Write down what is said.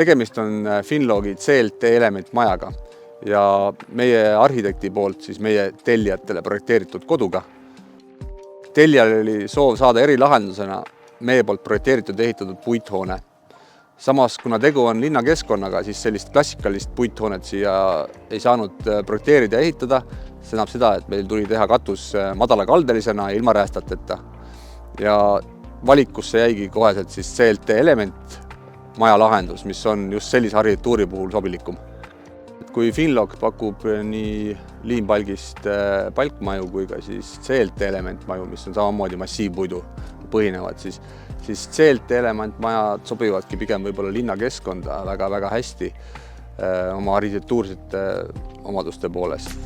Tegemist on Finlogi CLT elementmajaga ja meie arhitekti poolt siis meie tellijatele projekteeritud koduga. Tellijal oli soov saada erilahendusena meie poolt projekteeritud ja ehitatud puithoone. Samas, kuna tegu on linnakeskkonnaga, siis sellist klassikalist puithoonet siia ei saanud projekteerida ja ehitada. See tähendab seda, et meil tuli teha katus madalakaldelisena ja ilma räästateta. Ja valikusse jäigi koheselt siis CLT element maja lahendus, mis on just sellise arhitektuuri puhul sobilikum. Kui Finlog pakub nii liinpalgist palkmaju kui ka siis CLT elementmaju, mis on samamoodi massiivpuidu põhinevad, siis CLT elementmajad sobivadki pigem võib-olla linnakeskkonda väga-väga hästi oma arhitektuursete omaduste poolest.